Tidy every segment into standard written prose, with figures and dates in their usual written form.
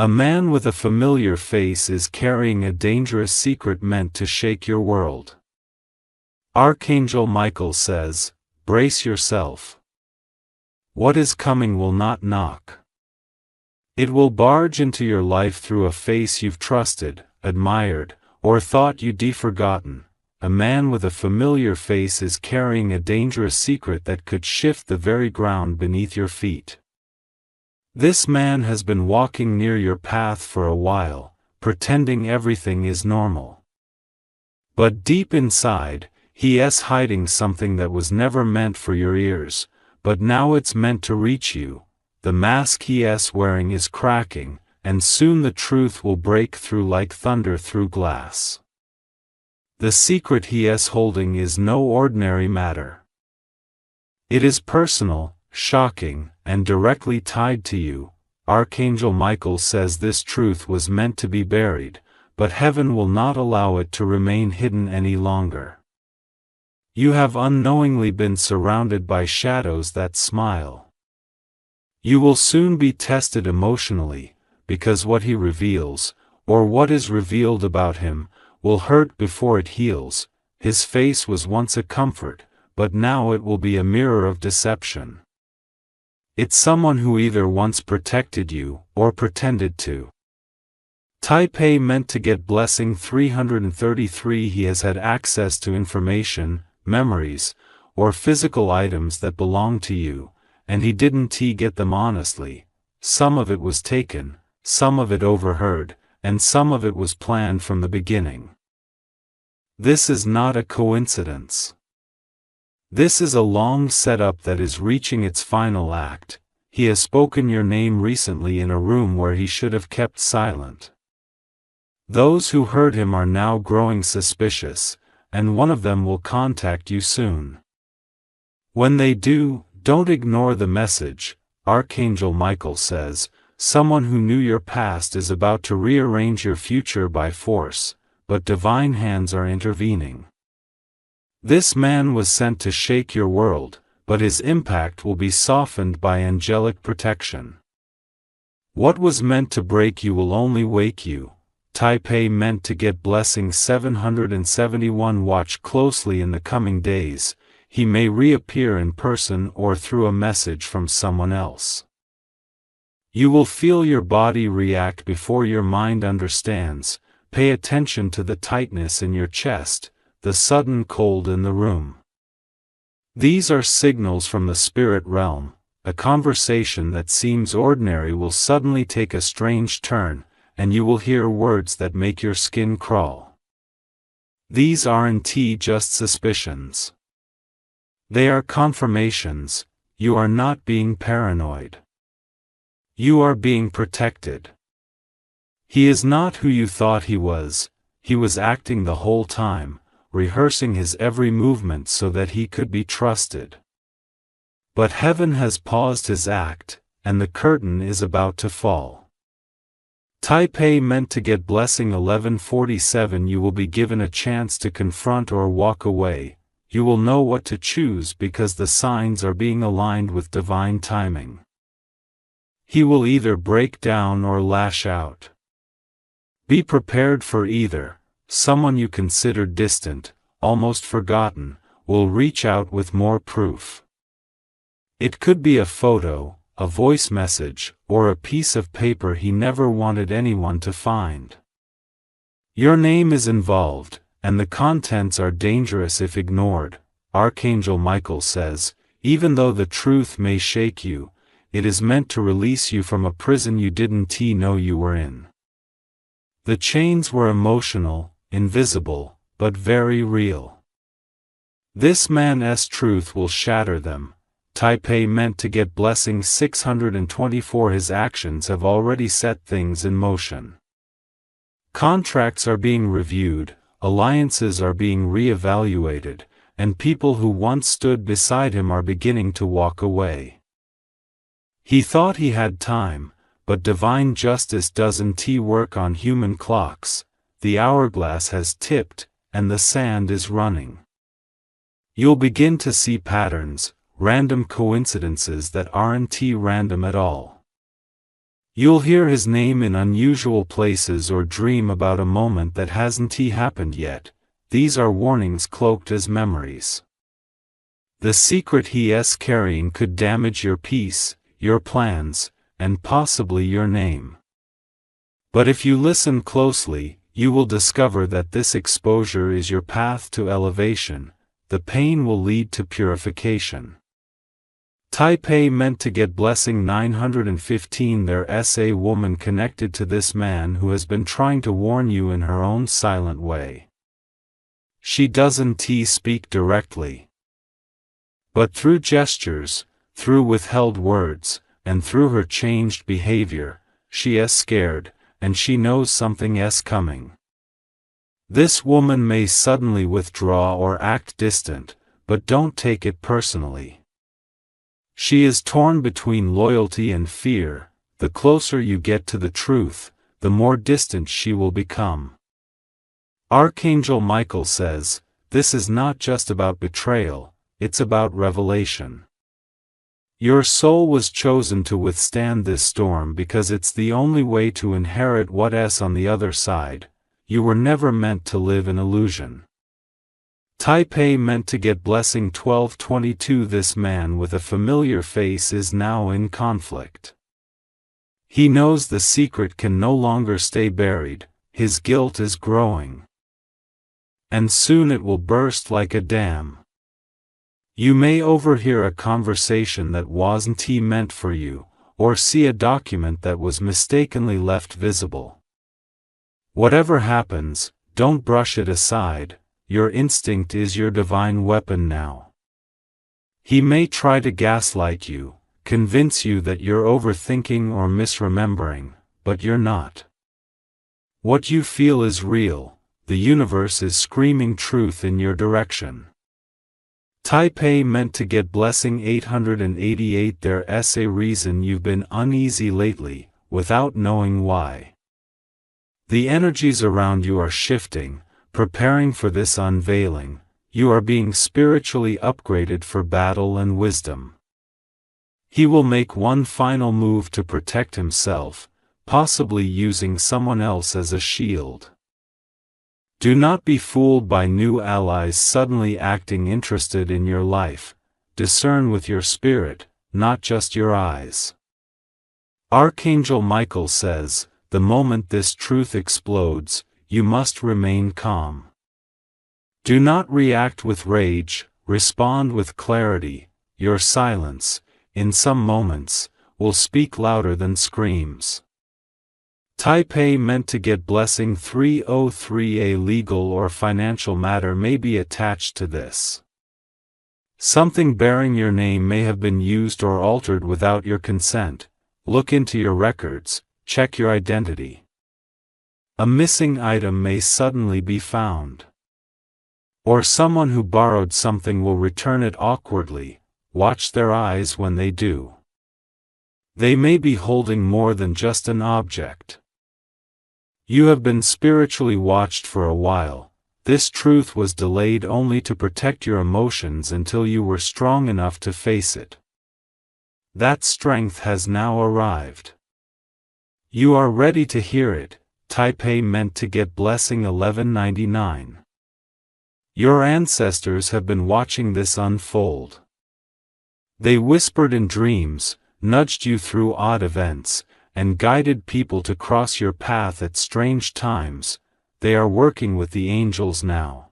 A man with a familiar face is carrying a dangerous secret meant to shake your world. Archangel Michael says, brace yourself. What is coming will not knock. It will barge into your life through a face you've trusted, admired, or thought you'd forgotten. A man with a familiar face is carrying a dangerous secret that could shift the very ground beneath your feet. This man has been walking near your path for a while, pretending everything is normal. But deep inside, he is hiding something that was never meant for your ears, but now it's meant to reach you. The mask he is wearing is cracking, and soon the truth will break through like thunder through glass. The secret he is holding is no ordinary matter. It is personal, shocking, and directly tied to you. Archangel Michael says this truth was meant to be buried, but heaven will not allow it to remain hidden any longer. You have unknowingly been surrounded by shadows that smile. You will soon be tested emotionally, because what he reveals, or what is revealed about him, will hurt before it heals. His face was once a comfort, but now it will be a mirror of deception. It's someone who either once protected you, or pretended to. Type A meant to get blessing 333. He has had access to information, memories, or physical items that belong to you, and he didn't get them honestly. Some of it was taken, some of it overheard, and some of it was planned from the beginning. This is not a coincidence. This is a long setup that is reaching its final act. He has spoken your name recently in a room where he should have kept silent. Those who heard him are now growing suspicious, and one of them will contact you soon. When they do, don't ignore the message. Archangel Michael says, someone who knew your past is about to rearrange your future by force, but divine hands are intervening. This man was sent to shake your world, but his impact will be softened by angelic protection. What was meant to break you will only wake you. Type A meant to get blessing 771. Watch closely in the coming days. He may reappear in person or through a message from someone else. You will feel your body react before your mind understands. Pay attention to the tightness in your chest, the sudden cold in the room. These are signals from the spirit realm. A conversation that seems ordinary will suddenly take a strange turn, and you will hear words that make your skin crawl. These aren't just suspicions. They are confirmations. You are not being paranoid. You are being protected. He is not who you thought he was. He was acting the whole time, rehearsing his every movement so that he could be trusted. But heaven has paused his act, and the curtain is about to fall. Type A meant to get blessing 1147. You will be given a chance to confront or walk away. You will know what to choose because the signs are being aligned with divine timing. He will either break down or lash out. Be prepared for either. Someone you considered distant, almost forgotten, will reach out with more proof. It could be a photo, a voice message, or a piece of paper he never wanted anyone to find. Your name is involved, and the contents are dangerous if ignored. Archangel Michael says, even though the truth may shake you, it is meant to release you from a prison you didn't know you were in. The chains were emotional, invisible, but very real. This man's truth will shatter them. Type A meant to get blessing 624. His actions have already set things in motion. Contracts are being reviewed, alliances are being re-evaluated, and people who once stood beside him are beginning to walk away. He thought he had time, but divine justice doesn't work on human clocks. The hourglass has tipped, and the sand is running. You'll begin to see patterns, random coincidences that aren't random at all. You'll hear his name in unusual places or dream about a moment that hasn't happened yet. These are warnings cloaked as memories. The secret he is carrying could damage your peace, your plans, and possibly your name. But if you listen closely, you will discover that this exposure is your path to elevation. The pain will lead to purification. Taipei meant to get blessing 915. There's a woman connected to this man who has been trying to warn you in her own silent way. She doesn't speak directly. But through gestures, through withheld words, and through her changed behavior, she is scared, and she knows something is coming. This woman may suddenly withdraw or act distant, but don't take it personally. She is torn between loyalty and fear. The closer you get to the truth, the more distant she will become. Archangel Michael says, this is not just about betrayal, it's about revelation. Your soul was chosen to withstand this storm because it's the only way to inherit what is on the other side. You were never meant to live in illusion. Taipei meant to get blessing 1222. This man with a familiar face is now in conflict. He knows the secret can no longer stay buried, his guilt is growing. And soon it will burst like a dam. You may overhear a conversation that wasn't meant for you, or see a document that was mistakenly left visible. Whatever happens, don't brush it aside. Your instinct is your divine weapon now. He may try to gaslight you, convince you that you're overthinking or misremembering, but you're not. What you feel is real. The universe is screaming truth in your direction. Taipei meant to get blessing 888. There's a reason you've been uneasy lately, without knowing why. The energies around you are shifting, preparing for this unveiling. You are being spiritually upgraded for battle and wisdom. He will make one final move to protect himself, possibly using someone else as a shield. Do not be fooled by new allies suddenly acting interested in your life. Discern with your spirit, not just your eyes. Archangel Michael says, the moment this truth explodes, you must remain calm. Do not react with rage, respond with clarity. Your silence, in some moments, will speak louder than screams. Taipei meant to get blessing 303. A legal or financial matter may be attached to this. Something bearing your name may have been used or altered without your consent. Look into your records, check your identity. A missing item may suddenly be found. Or someone who borrowed something will return it awkwardly. Watch their eyes when they do. They may be holding more than just an object. You have been spiritually watched for a while. This truth was delayed only to protect your emotions until you were strong enough to face it. That strength has now arrived. You are ready to hear it. Taipei meant to get blessing 1199. Your ancestors have been watching this unfold. They whispered in dreams, nudged you through odd events, and guided people to cross your path at strange times. They are working with the angels now.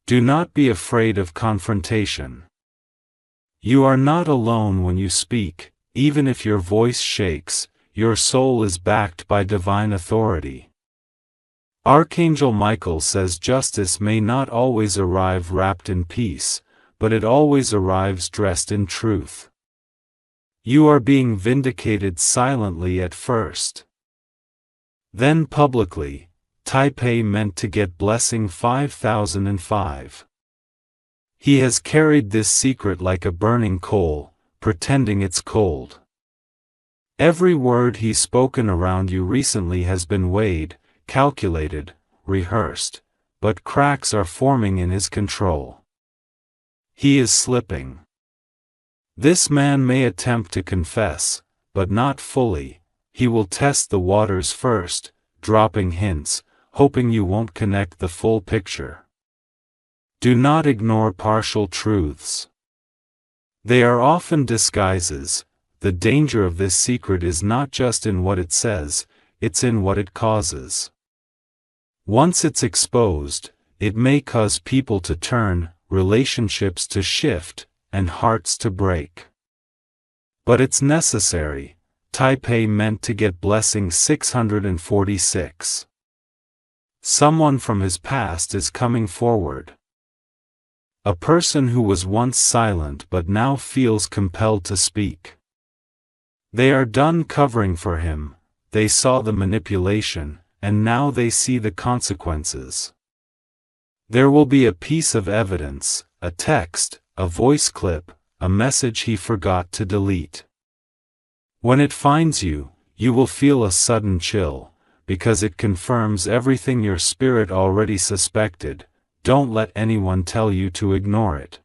Do not be afraid of confrontation. You are not alone when you speak, even if your voice shakes. Your soul is backed by divine authority. Archangel Michael says justice may not always arrive wrapped in peace, but it always arrives dressed in truth. You are being vindicated silently at first. Then publicly. Taipei meant to get blessing 5005. He has carried this secret like a burning coal, pretending it's cold. Every word he's spoken around you recently has been weighed, calculated, rehearsed, but cracks are forming in his control. He is slipping. This man may attempt to confess, but not fully. he will test the waters first, dropping hints, hoping you won't connect the full picture. Do not ignore partial truths. They are often disguises. The danger of this secret is not just in what it says, it's in what it causes. Once it's exposed, it may cause people to turn, relationships to shift, and hearts to break. But it's necessary. Taipei meant to get blessing 646. Someone from his past is coming forward. A person who was once silent but now feels compelled to speak. They are done covering for him, they saw the manipulation, and now they see the consequences. There will be a piece of evidence, a text, a voice clip, a message he forgot to delete. When it finds you, you will feel a sudden chill, because it confirms everything your spirit already suspected. Don't let anyone tell you to ignore it.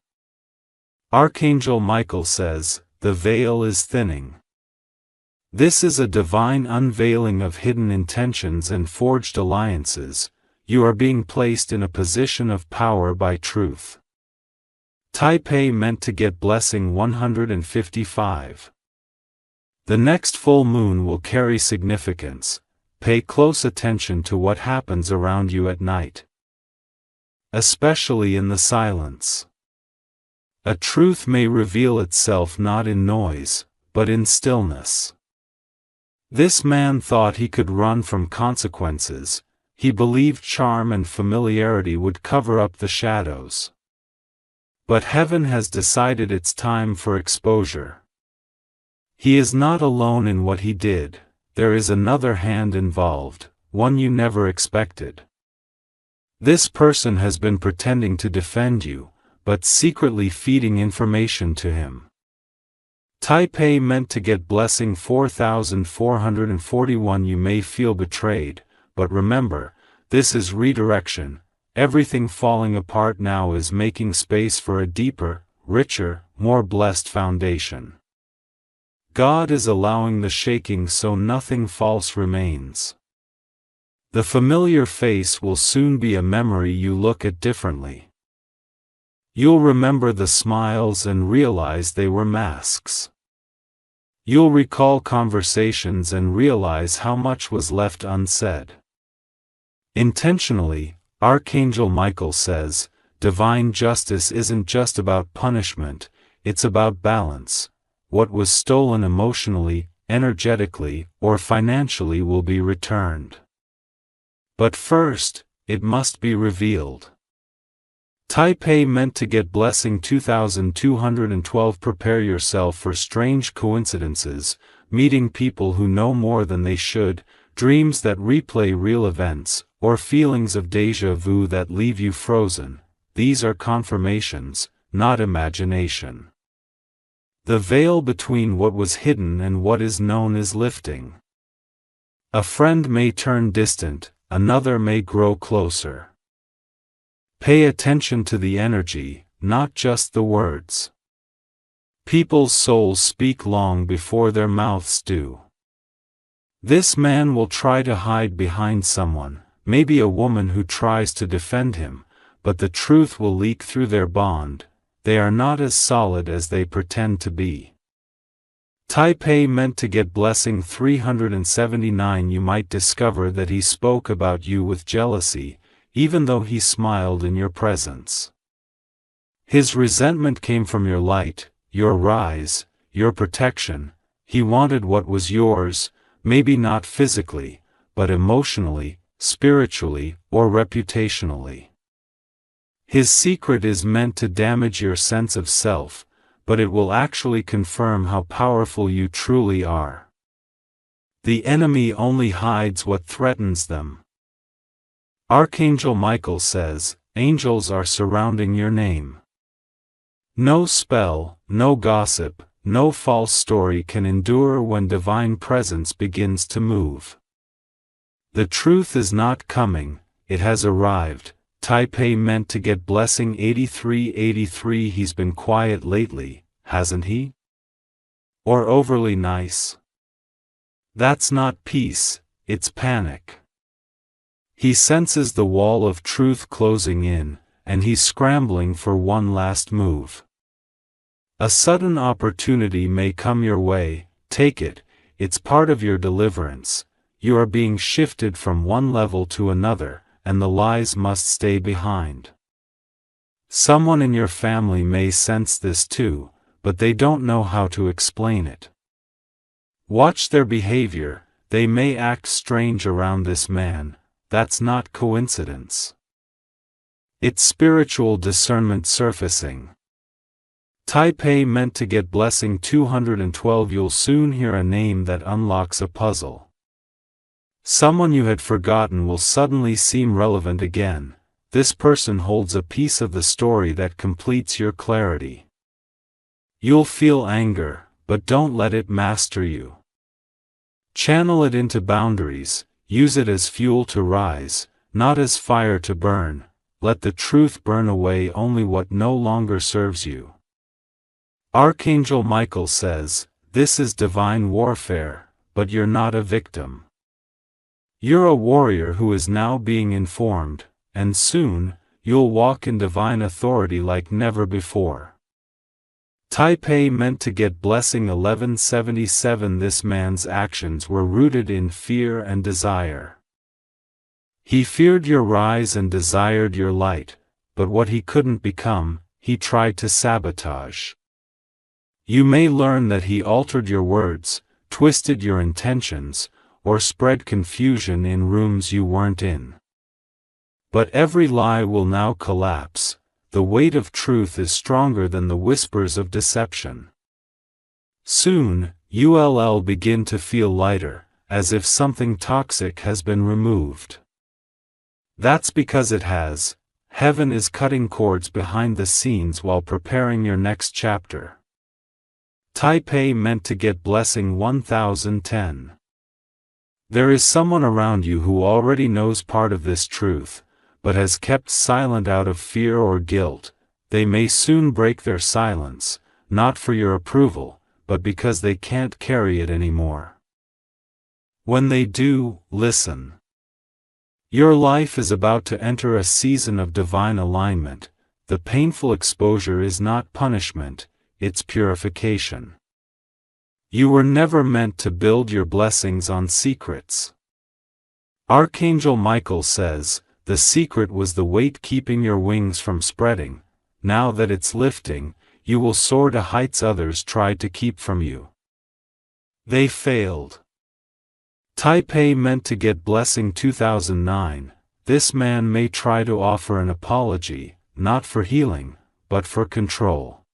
Archangel Michael says, the veil is thinning. This is a divine unveiling of hidden intentions and forged alliances. You are being placed in a position of power by truth. Taipei meant to get blessing 155. The next full moon will carry significance. Pay close attention to what happens around you at night. Especially in the silence. A truth may reveal itself not in noise, but in stillness. This man thought he could run from consequences. He believed charm and familiarity would cover up the shadows. But heaven has decided it's time for exposure. He is not alone in what he did. There is another hand involved, one you never expected. This person has been pretending to defend you, but secretly feeding information to him. Taipei meant to get blessing 4441. You may feel betrayed, but remember, this is redirection. Everything falling apart now is making space for a deeper, richer, more blessed foundation. God is allowing the shaking so nothing false remains. The familiar face will soon be a memory you look at differently. You'll remember the smiles and realize they were masks. You'll recall conversations and realize how much was left unsaid. Intentionally, Archangel Michael says, divine justice isn't just about punishment, it's about balance. What was stolen emotionally, energetically, or financially will be returned. But first, it must be revealed. Taipei meant to get blessing 2212. Prepare yourself for strange coincidences, meeting people who know more than they should, dreams that replay real events, or feelings of déjà vu that leave you frozen. These are confirmations, not imagination. The veil between what was hidden and what is known is lifting. A friend may turn distant, another may grow closer. Pay attention to the energy, not just the words. People's souls speak long before their mouths do. This man will try to hide behind someone, maybe a woman who tries to defend him, but the truth will leak through their bond. They are not as solid as they pretend to be. Taipei meant to get blessing 379. You might discover that he spoke about you with jealousy, even though he smiled in your presence. His resentment came from your light, your rise, your protection. He wanted what was yours, maybe not physically, but emotionally, spiritually, or reputationally. His secret is meant to damage your sense of self, but it will actually confirm how powerful you truly are. The enemy only hides what threatens them. Archangel Michael says, angels are surrounding your name. No spell, no gossip, no false story can endure when divine presence begins to move. The truth is not coming, it has arrived. Taipei meant to get blessing 8383. He's been quiet lately, hasn't he? Or overly nice? That's not peace, it's panic. He senses the wall of truth closing in, and he's scrambling for one last move. A sudden opportunity may come your way, take it, it's part of your deliverance. You are being shifted from one level to another, and the lies must stay behind. Someone in your family may sense this too, but they don't know how to explain it. Watch their behavior, they may act strange around this man. That's not coincidence. It's spiritual discernment surfacing. Taipei meant to get blessing 212. You'll soon hear a name that unlocks a puzzle. Someone you had forgotten will suddenly seem relevant again. This person holds a piece of the story that completes your clarity. You'll feel anger, but don't let it master you. Channel it into boundaries, use it as fuel to rise, not as fire to burn. Let the truth burn away only what no longer serves you. Archangel Michael says, this is divine warfare, but you're not a victim. You're a warrior who is now being informed, and soon, you'll walk in divine authority like never before. Taipei meant to get blessing 1177. This man's actions were rooted in fear and desire. He feared your rise and desired your light, but what he couldn't become, he tried to sabotage. You may learn that he altered your words, twisted your intentions, or spread confusion in rooms you weren't in. But every lie will now collapse. The weight of truth is stronger than the whispers of deception. Soon, you'll begin to feel lighter, as if something toxic has been removed. That's because it has. Heaven is cutting cords behind the scenes while preparing your next chapter. Taipei meant to get blessing 1010. There is someone around you who already knows part of this truth, but has kept silent out of fear or guilt. They may soon break their silence, not for your approval, but because they can't carry it anymore. When they do, listen. Your life is about to enter a season of divine alignment. The painful exposure is not punishment, it's purification. You were never meant to build your blessings on secrets. Archangel Michael says, the secret was the weight keeping your wings from spreading. Now that it's lifting, you will soar to heights others tried to keep from you. They failed. Taipei meant to get blessing 2009. This man may try to offer an apology, not for healing, but for control.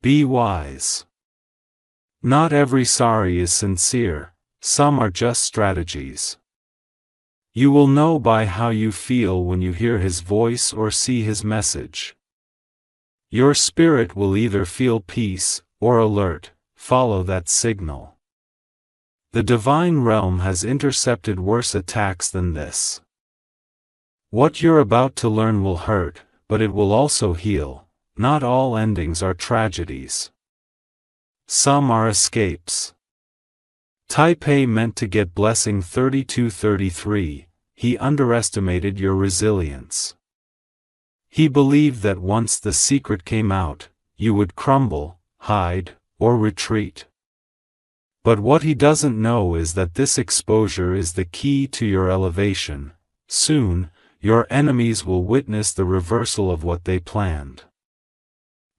Be wise. Not every sorry is sincere, some are just strategies. You will know by how you feel when you hear his voice or see his message. Your spirit will either feel peace or alert, follow that signal. The divine realm has intercepted worse attacks than this. What you're about to learn will hurt, but it will also heal. Not all endings are tragedies. Some are escapes. Taipei meant to get blessing 3233. He underestimated your resilience. He believed that once the secret came out, you would crumble, hide, or retreat. But what he doesn't know is that this exposure is the key to your elevation. Soon, your enemies will witness the reversal of what they planned.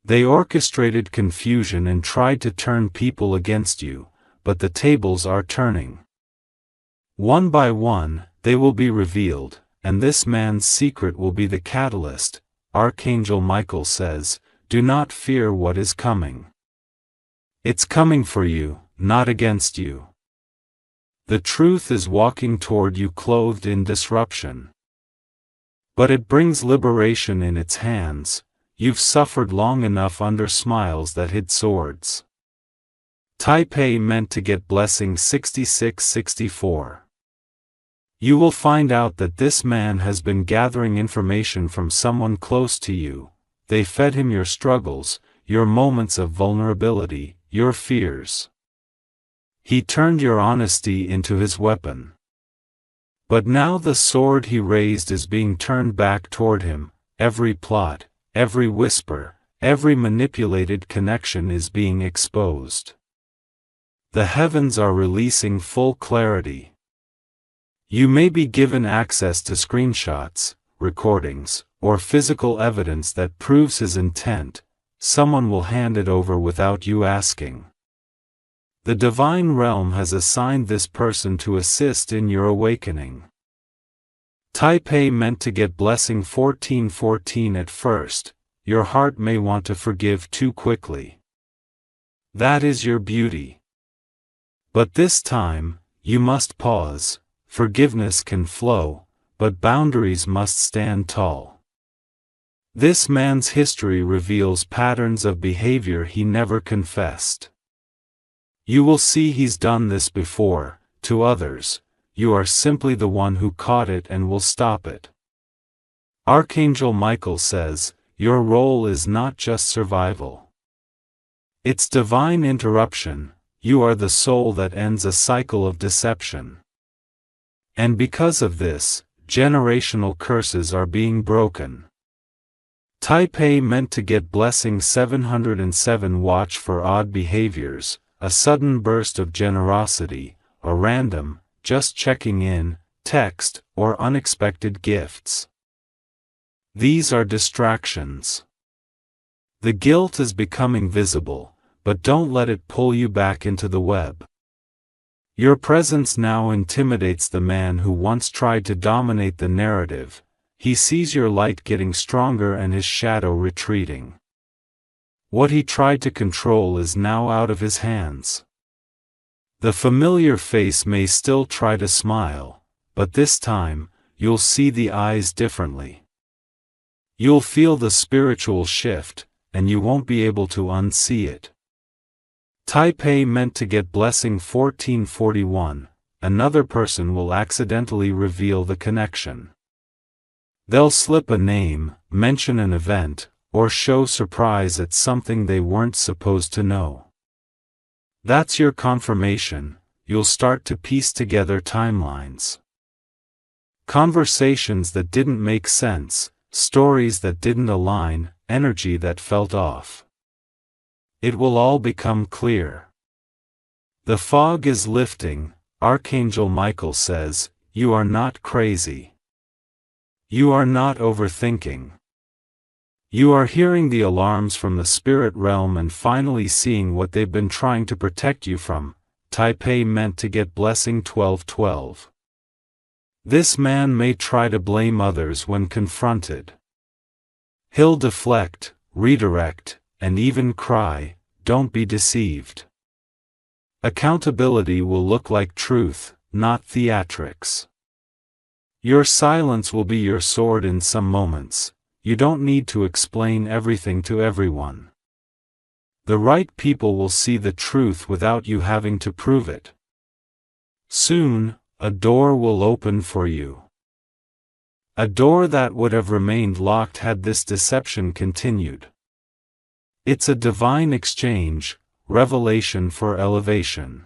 They orchestrated confusion and tried to turn people against you, but the tables are turning. One by one, they will be revealed, and this man's secret will be the catalyst. Archangel Michael says, do not fear what is coming. It's coming for you, not against you. The truth is walking toward you clothed in disruption. But it brings liberation in its hands. You've suffered long enough under smiles that hid swords. Taipei meant to get blessing 6664. You will find out that this man has been gathering information from someone close to you. They fed him your struggles, your moments of vulnerability, your fears. He turned your honesty into his weapon. But now the sword he raised is being turned back toward him. Every plot, every whisper, every manipulated connection is being exposed. The heavens are releasing full clarity. You may be given access to screenshots, recordings, or physical evidence that proves his intent. Someone will hand it over without you asking. The divine realm has assigned this person to assist in your awakening. Type A meant to get blessing 1414 at first. Your heart may want to forgive too quickly. That is your beauty. But this time, you must pause. Forgiveness can flow, but boundaries must stand tall. This man's history reveals patterns of behavior he never confessed. You will see he's done this before, to others. You are simply the one who caught it and will stop it. Archangel Michael says, your role is not just survival. It's divine interruption. You are the soul that ends a cycle of deception. And because of this, generational curses are being broken. Type A meant to get blessing 707. Watch for odd behaviors, a sudden burst of generosity, a random, just checking in, text, or unexpected gifts. These are distractions. The guilt is becoming visible, but don't let it pull you back into the web. Your presence now intimidates the man who once tried to dominate the narrative. He sees your light getting stronger and his shadow retreating. What he tried to control is now out of his hands. The familiar face may still try to smile, but this time, you'll see the eyes differently. You'll feel the spiritual shift, and you won't be able to unsee it. Type A meant to get blessing 1441. Another person will accidentally reveal the connection. They'll slip a name, mention an event, or show surprise at something they weren't supposed to know. That's your confirmation. You'll start to piece together timelines. Conversations that didn't make sense, stories that didn't align, energy that felt off. It will all become clear. The fog is lifting. Archangel Michael says, you are not crazy. You are not overthinking. You are hearing the alarms from the spirit realm and finally seeing what they've been trying to protect you from. Type A meant to get blessing 1212. This man may try to blame others when confronted. He'll deflect, redirect, and even cry. Don't be deceived. Accountability will look like truth, not theatrics. Your silence will be your sword in some moments. You don't need to explain everything to everyone. The right people will see the truth without you having to prove it. Soon, a door will open for you. A door that would have remained locked had this deception continued. It's a divine exchange, revelation for elevation.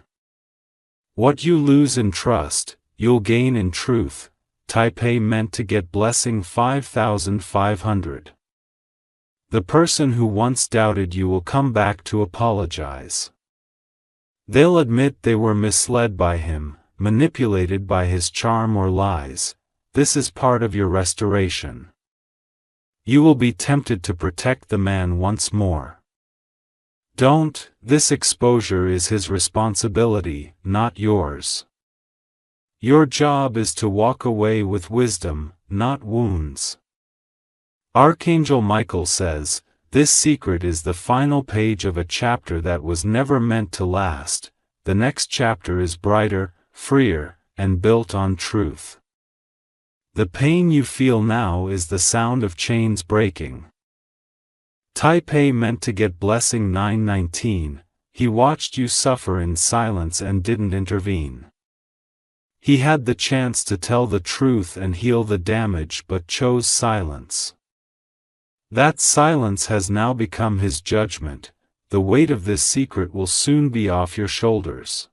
What you lose in trust, you'll gain in truth. Type A meant to get blessing 5500. The person who once doubted you will come back to apologize. They'll admit they were misled by him, manipulated by his charm or lies. This is part of your restoration. You will be tempted to protect the man once more. Don't. This exposure is his responsibility, not yours. Your job is to walk away with wisdom, not wounds. Archangel Michael says, this secret is the final page of a chapter that was never meant to last. The next chapter is brighter, freer, and built on truth. The pain you feel now is the sound of chains breaking. Type A meant to get blessing 919. He watched you suffer in silence and didn't intervene. He had the chance to tell the truth and heal the damage but chose silence. That silence has now become his judgment. The weight of this secret will soon be off your shoulders.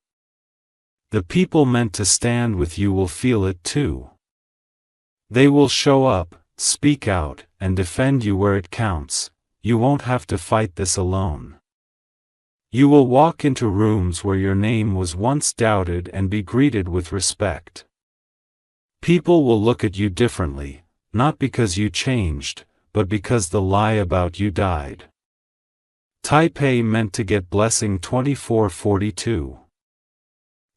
The people meant to stand with you will feel it too. They will show up, speak out, and defend you where it counts. You won't have to fight this alone. You will walk into rooms where your name was once doubted and be greeted with respect. People will look at you differently, not because you changed, but because the lie about you died. Taipei meant to get blessing 2442.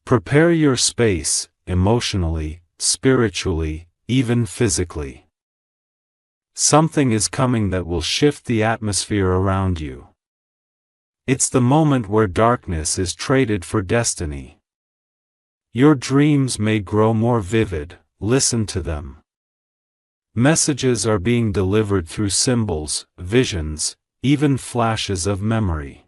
Prepare your space, emotionally, spiritually, even physically. Something is coming that will shift the atmosphere around you. It's the moment where darkness is traded for destiny. Your dreams may grow more vivid, listen to them. Messages are being delivered through symbols, visions, even flashes of memory.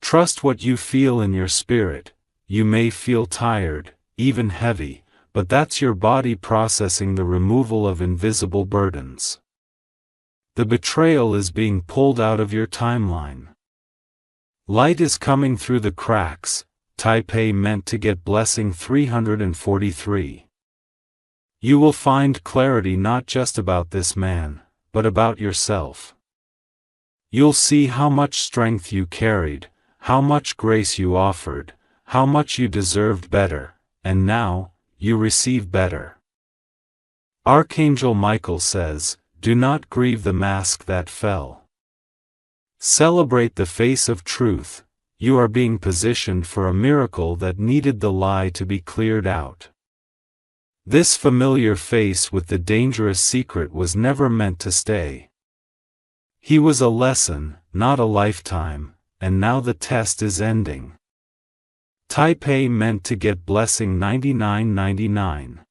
Trust what you feel in your spirit. You may feel tired, even heavy, but that's your body processing the removal of invisible burdens. The betrayal is being pulled out of your timeline. Light is coming through the cracks. Taipei meant to get blessing 343. You will find clarity not just about this man, but about yourself. You'll see how much strength you carried, how much grace you offered, how much you deserved better, and now, you receive better. Archangel Michael says, do not grieve the mask that fell. Celebrate the face of truth. You are being positioned for a miracle that needed the lie to be cleared out. This familiar face with the dangerous secret was never meant to stay. He was a lesson, not a lifetime, and now the test is ending. Taipei meant to get blessing 9999.